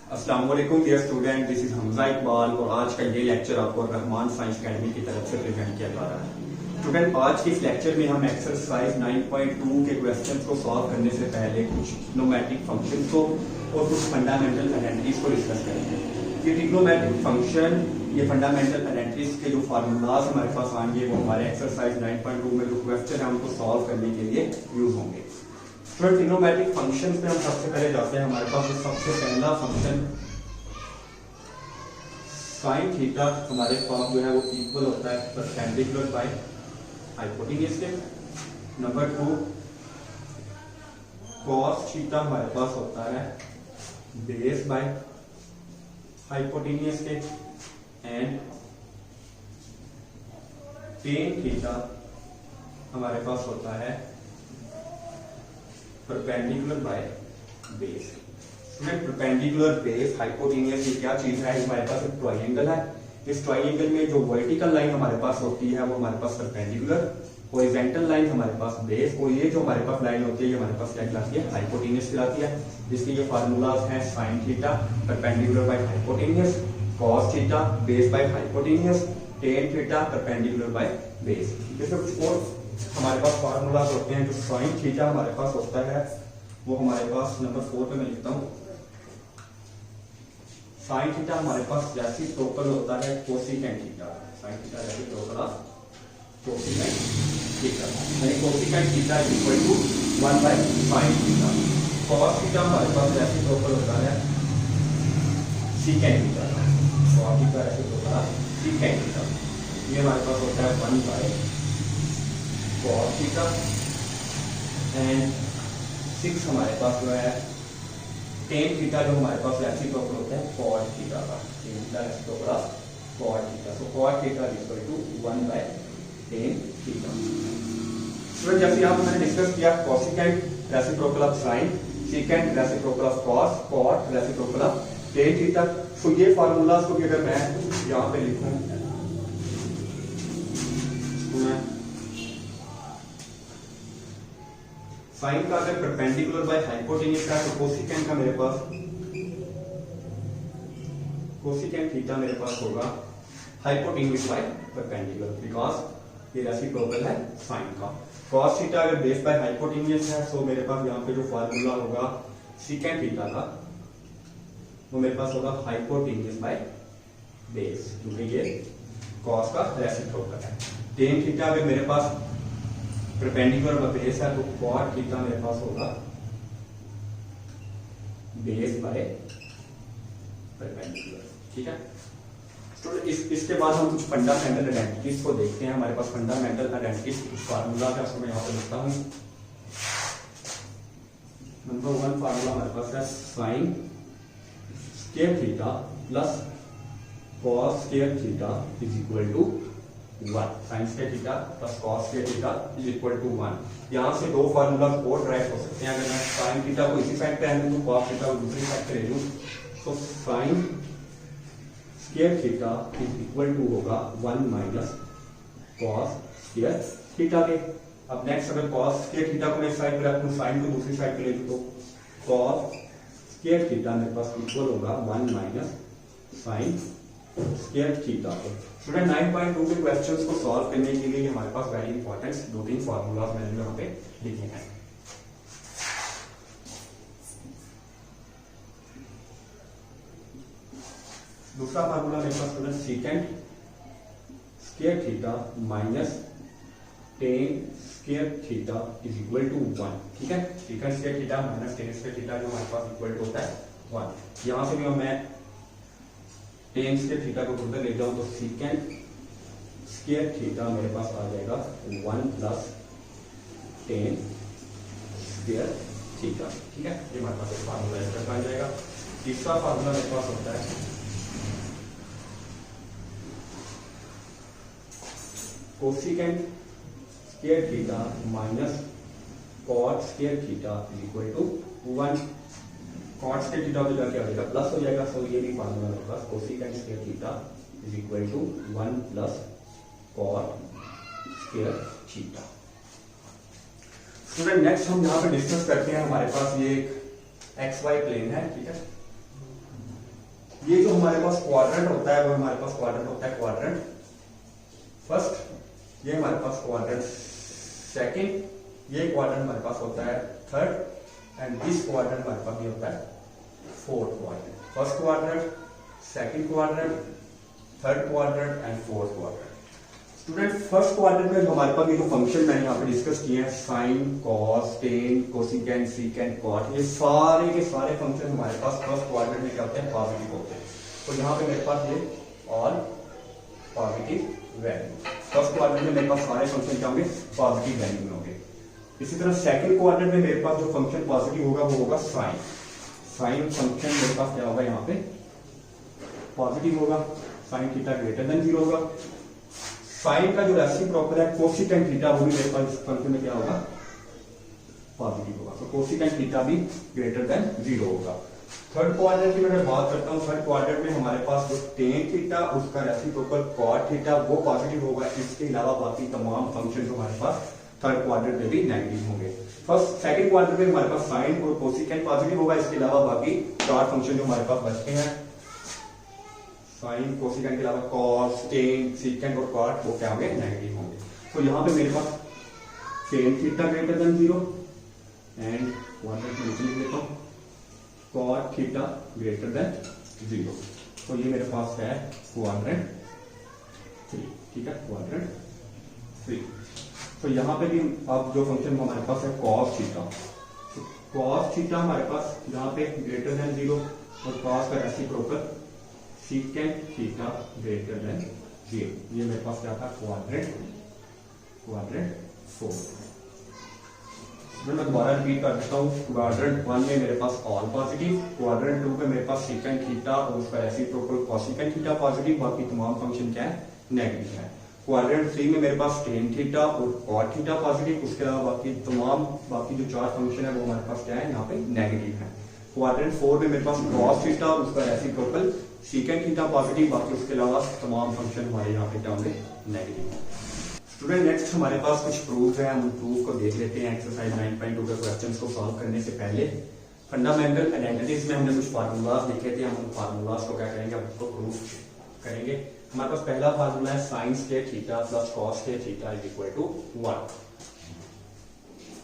अस्सलाम वालेकुम dear student, this is Hamza Iqbal और आज का ये लेक्चर आपको रहमान साइंस एकेडमी की तरफ से प्रेजेंट किया जा रहा है। स्टूडेंट, आज के इस लेक्चर में हम एक्सरसाइज 9.2 के क्वेश्चंस को सॉल्व करने से पहले कुछ ट्रिग्नोमेट्रिक फंक्शंस को और कुछ फंडामेंटल आइडेंटिटीज को डिस्कस करेंगे। ये ट्रिग्नोमेट्रिक फंक्शन, ये फंडामेंटल आइडेंटिटीज के जो फार्मूलाज हमारे पास आएंगे वो हमारे एक्सरसाइज 9.2 में जो क्वेश्चन है उनको सॉल्व करने के लिए यूज होंगे। ट्रिग्नोमेट्रिक फंक्शन पे हम सबसे पहले जाते हैं। हमारे पास सबसे पहला फंक्शन साइन थीटा हमारे पास जो है वो इक्वल होता है परपेंडिकुलर बाय हाइपोटेन्यूज के। नंबर 2 कॉस थीटा हमारे पास होता है बेस बाय हाइपोटेन्यूज के। एंड टेन थीटा हमारे पास होता है perpendicular by base. Perpendicular base hypotenuse की क्या चीज है? हमारे पास एक ट्रायंगल है। इस ट्रायंगल में जो वर्टिकल लाइन हमारे पास होती है वो हमारे पास परपेंडिकुलर, हॉरिजॉन्टल लाइन हमारे पास बेस, और ये जो हमारे पास लाइन होती है ये हमारे पास क्या कहलाती है? हाइपोटेन्यूज कहलाती है। जिसके ये फार्मूलाज हैं sine theta perpendicular by hypotenuse, cos theta base by hypotenuse, tan theta perpendicular by base. जैसे कुछ और हमारे पास फार्मूलाज होते हैं। जो साइन थीटा हमारे पास होता है वो हमारे पास नंबर 4 पे मैं लिखता हूं। साइन थीटा हमारे पास रेसिप्रोकल होता है cosecant theta. Sine theta reciprocal of cosecant theta, यानी cosecant theta equal to 1 by sine theta. Cos theta हमारे पास रेसिप्रोकल होता है secant theta. Cos theta reciprocal of secant theta, ये हमारे पास होता है 1 बाय cos थीटा। एंड 6 हमारे पास जो है tan थीटा, जो हमारे पास रेसिप्रोकल होता है cot थीटा का। tan theta reciprocal of cot theta, so cot theta is equal to 1 by tan theta. तो जैसे यहाँ मैंने डिस्कस किया cosecant reciprocal of sin, secant reciprocal of cos, cot reciprocal of tan theta. So ये formulas को भी अगर मैं यहाँ पे लिखूं साइन का अगर परपेंडिकुलर बाय हाइपोटेन्यूज का तो कोसिकेंट का मेरे पास कोसिकेंट थीटा मेरे पास होगा हाइपोटेन्यूज बाय परपेंडिकुलर, बिकॉज ये रेसिप्रोकल है साइन का। कॉस थीटा अगर बेस बाय हाइपोटेन्यूज है सो मेरे पास यहाँ पे जो फार्मूला होगा सेकेंट थीटा का वो मेरे पास होगा हाइपोटेन्यूज बाय बेस, क्योंकि ये कॉस का रेसिप्रोकल है। टेन थीटा अगर मेरे पास परपेंडिकुलर बेस है तो कॉट थीटा मेरे पास होगा बेस बाय परपेंडिकुलर। ठीक है, तो इसके बाद हम कुछ फंडामेंटल आइडेंटिटीज को देखते हैं। हमारे पास फंडामेंटल आइडेंटिटीज कुछ फार्मूला है, उसको मैं यहाँ पे लिखता हूँ। नंबर 1 फार्मूला हमारे पास है sine square theta plus cos square theta is equal to 1। Sine square theta plus cos square theta is equal to 1। यहाँ से दो फार्मूला और ड्राइव हो सकते हैं। अगर मैं साइन थीटा को इसी साइड पे आने दूं, कॉस थीटा को दूसरी साइड पे ले लूं, तो sine square theta is equal to होगा 1 माइनस कॉस स्क्वायर थीटा के। अब नेक्स्ट अगर कॉस स्क्वायर थीटा को मैं साइड पे रखूं, साइन को दूसरी साइड पे ले लूं, तो कॉस स्क्वायर थीटा मेरे पास इक्वल होगा 1 माइनस साइन स्क्वायर थीटा को। स्टूडेंट 9.2 के क्वेश्चंस को सॉल्व करने के लिए हमारे पास वेरी इंपॉर्टेंट 2-3 फार्मूलाज मैंने यहाँ पे लिखे हैं। दूसरा फार्मूला मेरे पास student secant square theta minus tan square theta is equal to 1। ठीक है, secant square theta minus tan square theta जो हमारे पास इक्वल टू होता है 1। यहां से भी मैं टेन स्क्वायर थीटा को उधर ले जाऊं तो सेकेंड स्क्वायर थीटा मेरे पास आ जाएगा 1 प्लस टेन स्क्वायर थीटा। ठीक है, ये हमारे पास एक फार्मूला इसका बन जाएगा। तीसरा फार्मूला मेरे पास होता है cosecant square theta minus cot square theta is equal to 1। Cot square theta हो जाएगा, क्या हो जाएगा? प्लस हो जाएगा। सो ये भी फार्मूला मेरे पास cosecant square theta is equal to 1 plus cot square theta. Student next हम यहाँ पे डिस्कस करते हैं। हमारे पास ये एक एक्स वाई प्लेन है, ठीक है। ये जो हमारे पास क्वाड्रेंट होता है वो हमारे पास क्वाड्रेंट होता है क्वाड्रेंट फर्स्ट, ये हमारे पास क्वाड्रेंट सेकंड, ये क्वाड्रेंट हमारे पास होता है थर्ड एंड दिस क्वाड्रेंट हमारे पास ये होता है fourth quadrant. First quadrant, second quadrant, third quadrant and fourth quadrant. Student first quadrant में जो हमारे पास ये जो फंक्शन मैंने यहाँ पे डिस्कस किए हैं sine, cos, tan, cosecant, secant, cot, ये सारे के सारे फंक्शन हमारे पास फर्स्ट क्वाड्रेंट में क्या होते हैं, पॉजिटिव होते हैं। तो यहाँ पे मेरे पास ये all positive value, first quadrant में मेरे पास सारे फंक्शन क्या होंगे, पॉजिटिव वैल्यू में होंगे। इसी तरह सेकंड क्वाड्रेंट में मेरे पास जो फंक्शन पॉजिटिव होगा वो होगा साइन। साइन फंक्शन मेरे पास क्या होगा, यहाँ पे पॉजिटिव होगा, साइन थीटा ग्रेटर देन 0 होगा। साइन का जो रेसिप्रोकल है कोसिकेंट थीटा, वो भी मेरे पास फंक्शन में क्या होगा, पॉजिटिव होगा। तो कोसिकेंट थीटा भी ग्रेटर देन 0 होगा। थर्ड क्वाड्रेंट की मैं बात करता हूँ, थर्ड क्वाड्रेंट में हमारे पास जो टेन थीटा उसका रेसिप्रोकल कॉट थीटा वो पॉजिटिव होगा। इसके अलावा बाकी तमाम फंक्शन हमारे पास थर्ड क्वाड्रेंट में भी नेगेटिव होंगे। फर्स्ट सेकंड क्वाड्रेंट में हमारे पास साइन और कोसिकेंट पॉजिटिव होगा। इसके अलावा बाकी चार फंक्शन जो हमारे पास बचते हैं साइन, कोसिकेंट के अलावा कॉस, टेन, सीकेंट और कॉट, वो क्या होंगे, नेगेटिव होंगे। तो यहाँ पे मेरे पास tan theta greater than 0 and quadrant में लिख लेता हूँ कॉट थीटा ग्रेटर देन 0। तो ये मेरे पास है क्वाड्रेंट 3, ठीक है, क्वाड्रेंट 3। तो यहाँ पे भी अब जो फंक्शन हमारे पास है कॉस थीटा, तो कॉस थीटा हमारे पास यहाँ पे ग्रेटर देन 0 और कॉस का reciprocal secant theta greater than 0। ये मेरे पास क्या था, क्वाड्रेंट 4। मैं दोबारा रिपीट कर देता हूँ, क्वाड्रेंट 1 में मेरे पास ऑल पॉजिटिव, क्वाड्रेंट 2 में मेरे पास सीकेंट थीटा और उसका रेसिप्रोकल कोसिकेंट थीटा पॉजिटिव, बाकी तमाम फंक्शन क्या है, नेगेटिव है। क्वाड्रेंट 3 में मेरे पास टेन थीटा और कॉट थीटा पॉजिटिव, उसके अलावा बाकी जो चार फंक्शन है वो हमारे पास क्या है, यहाँ पे नेगेटिव है। क्वाड्रेंट 4 में मेरे पास कॉस थीटा और उसका रेसिप्रोकल सीकेंट थीटा पॉजिटिव, बाकी उसके अलावा तमाम फंक्शन हमारे यहाँ पे क्या होंगे, नेगेटिव। स्टूडेंट नेक्स्ट हमारे पास कुछ प्रूफ है, हम प्रूफ को देख लेते हैं। एक्सरसाइज 9.2 के क्वेश्चंस को सॉल्व करने से पहले फंडामेंटल आइडेंटिटीज में हमने कुछ फार्मूलाज देखे थे, हम उन फार्मूलाज को क्या करेंगे, अब उसको प्रूफ करेंगे। हमारे पास पहला फार्मूला है sine square theta plus cos square theta is equal to 1।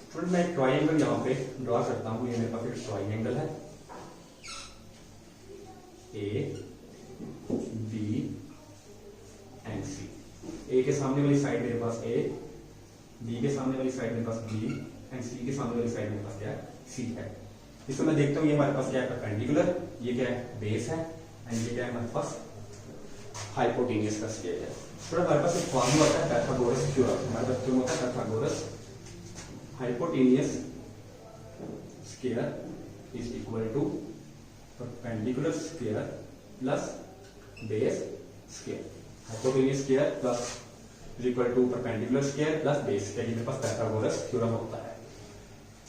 Student मैं एक ट्रायंगल यहाँ पे ड्रॉ करता हूँ, ये मेरे पास एक ट्रायंगल है ए बी एंड सी। ए के सामने वाली साइड मेरे पास ए, बी के सामने वाली साइड मेरे पास बी एंड सी के सामने वाली साइड मेरे पास क्या है, सी है। इसको मैं देखता हूँ, ये हमारे पास क्या है, परपेंडिकुलर, ये क्या है, बेस है एंड ये क्या है हमारे पास, हाइपोटेनियस का स्केल है। थोड़ा हमारे पास एक फॉर्मूला होता है पाइथागोरस थ्योरम, हमारे पास थ्योरम होता है Pythagoras hypotenuse square is equal to perpendicular square plus base square. Hypotenuse square plus is equal to perpendicular square plus base square, ये मेरे पास पाइथागोरस थ्योरम होता है।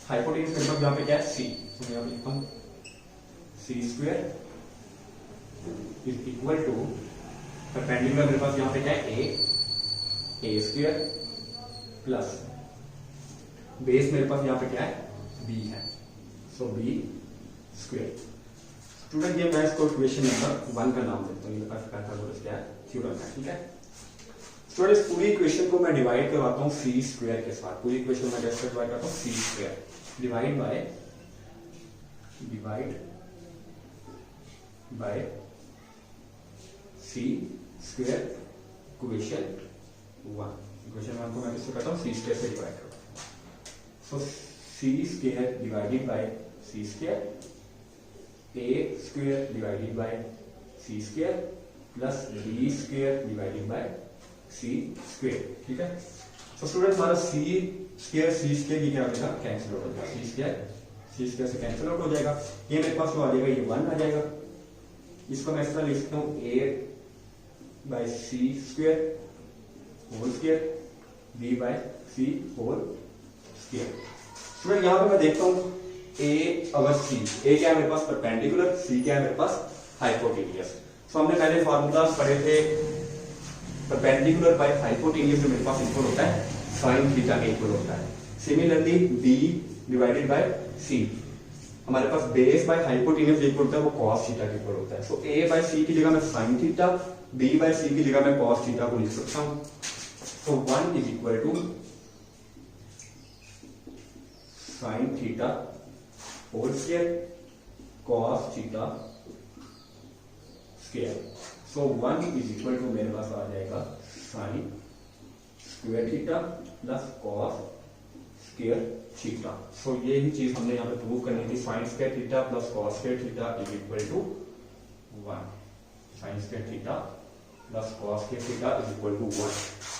हाइपोटेनियस मेरे पास यहाँ पे क्या है, सी, तो मैं लिखता हूँ C square is equal to perpendicular मेरे पास यहाँ पे क्या है, ए स्क्वायर प्लस बेस मेरे पास यहाँ पे क्या है, बी है, सो बी स्क्वायर। स्टूडेंट ये मैं इसको इक्वेशन नंबर 1 का नाम देता हूँ, मेरे पास पाइथागोरस क्या है, थ्योरम है, ठीक है। स्टूडेंट इस पूरी इक्वेशन को मैं डिवाइड करवाता हूँ सी स्क्वायर के साथ। पूरी इक्वेशन में कैसे डिवाइड करता हूँ, C square divide by C square equation 1। Equation 1 को मैं किससे करता हूँ, सी स्क्वायर से डिवाइड करता हूँ। So C square divided by C square, A square divided by C square plus B square divided by C square, ठीक है। तो स्टूडेंट हमारा सी स्क्वायर की क्या हो जाएगा, कैंसिल आउट हो जाएगा, सी स्क्वायर से कैंसिल आउट हो जाएगा। ये मेरे पास जो आ जाएगा, ये 1 आ जाएगा। इसको मैं इस तरह लिख सकता हूँ A by C square whole square B by C whole square. Student यहाँ पे मैं देखता हूँ ए अगर सी, ए क्या है मेरे पास, परपेंडिकुलर, सी क्या है मेरे पास, हाइपोटेनियस। तो हमने पहले फार्मूलास पढ़े थे, परपेंडिकुलर बाय हाइपोटेनियस जो मेरे पास इक्वल होता है साइन थीटा के इक्वल होता है। सिमिलरली बी डिवाइडेड बाय सी, हमारे पास बेस बाय हाइपोटेन्यूज इक्वल होता है वो कॉस थीटा के इक्वल होता है। सो ए बाय सी की जगह मैं sine theta, B by C की जगह मैं कॉस थीटा को लिख सकता हूं। So 1 is equal to sine theta whole square cos theta square. So 1 is equal to मेरे पास आ जाएगा sine square theta plus cos square theta. So ये ही चीज हमने यहाँ पे प्रूव करनी थी, sine square theta plus cos square theta is equal to 1। Sine square theta plus cos square theta is equal to 1।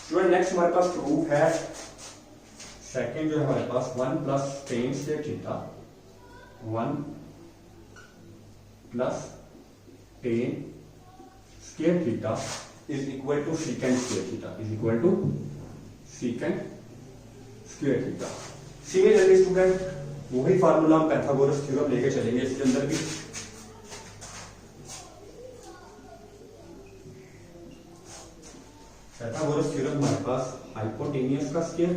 Student next हमारे पास प्रूफ है सेकंड जो है हमारे पास 1 plus tan square theta 1 plus tan square theta is equal to secant square theta is equal to secant square theta. Similarly student वही formula हम Pythagoras theorem लेके चलेंगे इसके अंदर भी। पाइथागोरस थ्योरम हमारे पास हाइपोटेन्यूज का square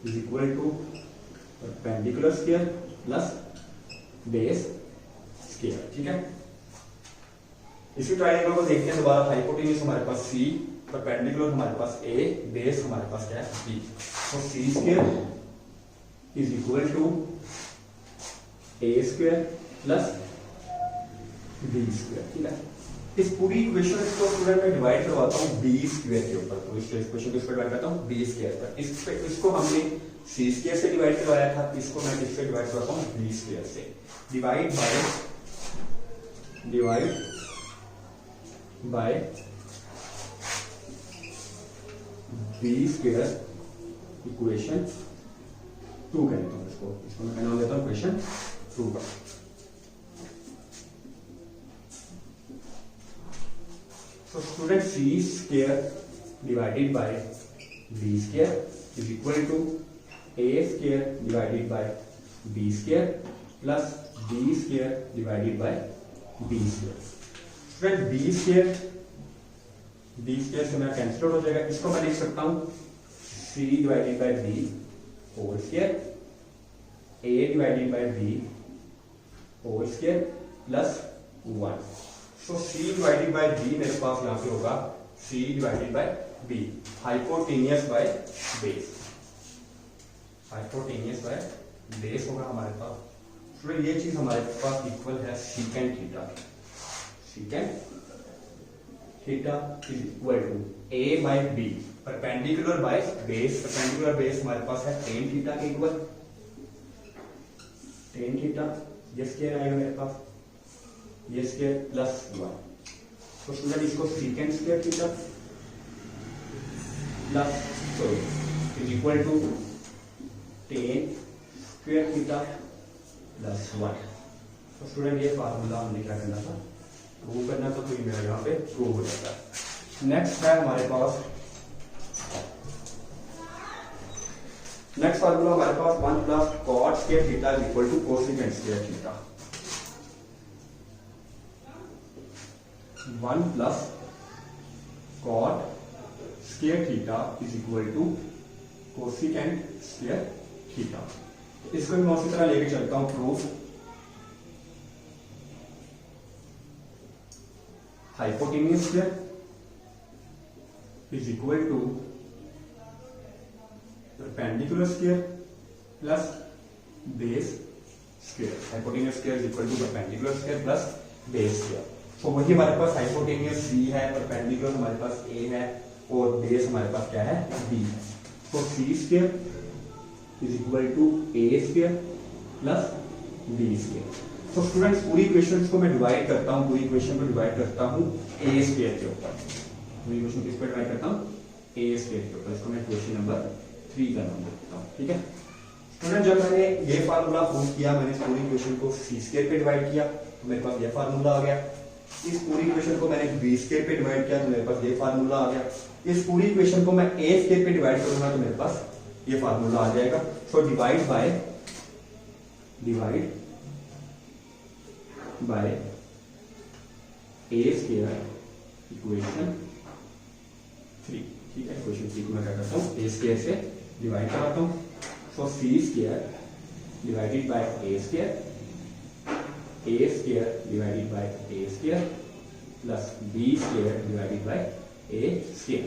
is equal to perpendicular square plus base square. ठीक है, इसी ट्रायंगल को देखते हैं दोबारा। हाइपोटेन्यूज हमारे पास सी, परपेंडिकुलर हमारे पास ए, बेस हमारे पास क्या है बी। तो C square is equal to A square plus B square. ठीक है, इस पूरी इक्वेशन को स्टूडेंट में डिवाइड करवाता हूँ बी स्क्वायर के ऊपर। तो इस इक्वेशन को इस पर डिवाइड करता हूँ बी स्क्वायर पर। इसको हमने सी स्क्वायर से डिवाइड करवाया था, इसको मैं किससे डिवाइड करवाता हूँ बी स्क्वायर से। Divide by b square equation 2 कह देता हूँ इसको मैं नाम देता हूँ इक्वेशन 2 का। So student c square divided by b square is equal to a square divided by b square plus b square divided by b square। Student b square से मेरा कैंसिल हो जाएगा। इसको मैं लिख सकता हूँ c divided by b whole square a divided by b whole square plus 1। So c divided by b मेरे पास यहाँ पे होगा c divided by b hypotenuse by base. Hypotenuse by base होगा हमारे पास। तो ये चीज हमारे पास इक्वल है secant theta. Secant theta is equal to a by b perpendicular by base. Perpendicular base हमारे पास है टेन थीटा के इक्वल। टेन थीटा ये स्क्वायर आएगा मेरे पास, ये स्क्वायर प्लस 1। तो स्टूडेंट इसको secant square theta plus is equal to tan square theta plus 1। तो स्टूडेंट ये फार्मूला हमने क्या करना था, प्रूव करना था। तो ये मेरा यहाँ पे प्रूव हो जाता है। नेक्स्ट है हमारे पास नेक्स्ट फार्मूला हमारे पास 1 plus cot square theta is equal to cosecant square theta. 1 plus cot square theta is equal to cosecant square theta. इसको मैं उसी तरह लेके चलता हूं proof. Hypotenuse square is equal to perpendicular square plus base square. Hypotenuse square is equal to perpendicular square plus base square. तो वही हमारे पास हाइपोटेन्यूज c है, परपेंडिकुलर हमारे पास a है और बेस हमारे पास क्या है b है। तो c square is equal to a square plus b square. तो स्टूडेंट्स पूरी इक्वेशन को मैं डिवाइड करता हूँ, पूरी इक्वेशन को डिवाइड करता हूँ a स्क्वायर के ऊपर। पूरी इक्वेशन किस पर डिवाइड करता हूँ a स्क्वायर के ऊपर। इसको मैं इक्वेशन नंबर 3 का नाम देता हूँ। ठीक है स्टूडेंट, जब मैंने ये फार्मूला प्रूव किया, मैंने इस पूरी इक्वेशन को c स्क्वायर पे डिवाइड किया तो मेरे पास ये फार्मूला आ गया। इस पूरी इक्वेशन को मैंने b स्क्वायर पे डिवाइड किया तो मेरे पास ये फार्मूला आ गया। इस पूरी इक्वेशन को मैं a स्क्वायर पे डिवाइड करूंगा तो मेरे पास ये फार्मूला आ जाएगा। So divide by a square equation 3। ठीक है, इक्वेशन 3 को मैं क्या करता हूँ a स्क्वायर से डिवाइड कराता हूँ। So c square divided by a square A square divided by a square plus B square divided by a square.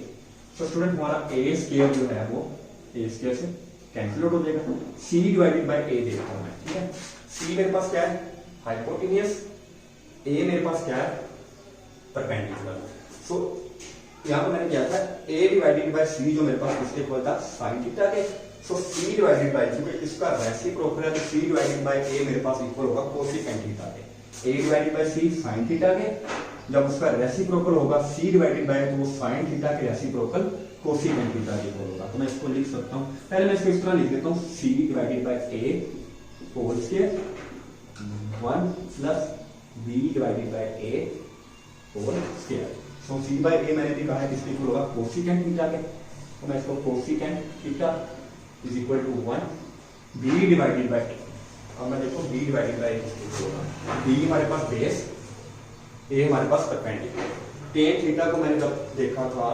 तो स्टूडेंट हमारा ए स्क्वायर जो है वो ए स्क्वायर से कैंसिल आउट हो जाएगा। सी डिवाइडेड बाय ए देखता हूं मैं, ठीक है। सी मेरे पास क्या है, हाइपोटेन्यूस, ए मेरे पास क्या है, परपेंडिकुलर। सो यहाँ पर मैंने क्या था, ए डिवाइडेड बाय सी जो मेरे पास किसके इक्वल था, साइन थीटा के। सो सी डिवाइडेड बाय, क्योंकि इसका रेसिप्रोकल है तो सी डिवाइडेड बाय ए मेरे पास इक्वल होगा कोसेकेंट थीटा के। A divided by C sine theta के, जब उसका रेसिप्रोकल होगा सी डिवाइडेड बाय तो वो साइन थीटा के रेसिप्रोकल कोसेकेंट थीटा के इक्वल होगा। तो मैं इसको लिख सकता हूँ, पहले मैं इसको इस तरह लिख देता हूँ, C divided by A whole square 1 plus B divided by A whole square. So C by A मैंने भी कहा है किसके इक्वल होगा, कोसेकेंट थीटा के। तो मैं इसको cosecant theta is equal to 1 b divided by, अब मैं देखो बी डिवाइडेड बाय किसके इक्वल होगा, बी हमारे पास बेस, ए हमारे पास परपेंडिकुलर। टेन थीटा को मैंने जब देखा था,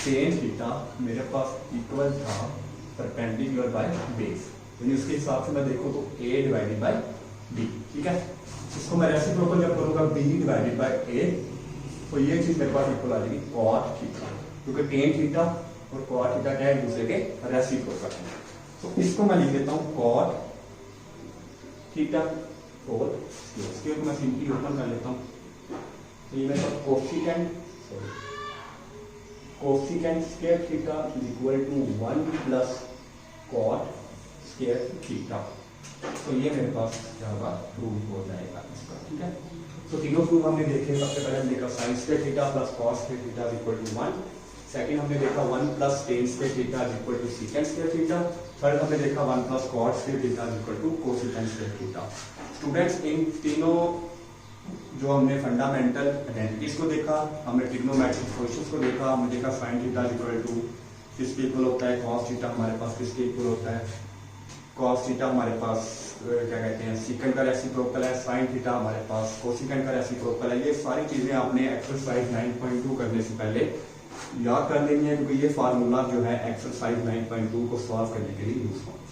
टेन थीटा मेरे पास इक्वल था परपेंडिकुलर बाय बेस, यानी उसके हिसाब से मैं देखूं तो ए डिवाइडेड बाय बी, ठीक है। इसको मैं रेसिप्रोकल जब करूंगा बी डिवाइडेड बाय ए, तो ये चीज मेरे पास इक्वल आ जाएगी कॉट थीटा, क्योंकि टेन थीटा और कॉट थीटा क्या है, एक दूसरे के रेसिप्रोकल है। तो इसको मैं लिख देता हूं कॉट थीटा और इसके मैं सिंपली ओपन कर लेता हूं। तो ये मेरे पास cosecant square theta is equal to 1 plus cot square theta. तो ये मेरे पास क्या होगा, प्रूव हो जाएगा इसका, ठीक है। तो तीनों प्रूफ हमने देखे। सबसे पहले हमने देखा sine square theta plus cos square theta is equal to 1। Second हमने देखा 1 plus tan square theta is equal to secant square theta. Third हमने देखा 1 plus cot square theta is equal to cosecant square theta. Students, इन तीनों जो हमने fundamental identities को देखा, हमने ट्रिग्नोमेट्रिक फंक्शंस को देखा, हमने देखा sine theta is equal to किसके इक्वल होता है, कॉस थीटा हमारे पास किसके इक्वल होता है, कॉस थीटा हमारे पास क्या कहते हैं सीकेंट का रेसिप्रोकल है, साइन थीटा हमारे पास कोसेकेंट का रेसिप्रोकल है। ये सारी चीजें आपने एक्सरसाइज 9.2 करने से पहले याद कर लेनी है, क्योंकि ये फार्मूला जो है एक्सरसाइज 9.2 को सॉल्व करने के लिए यूज होगा।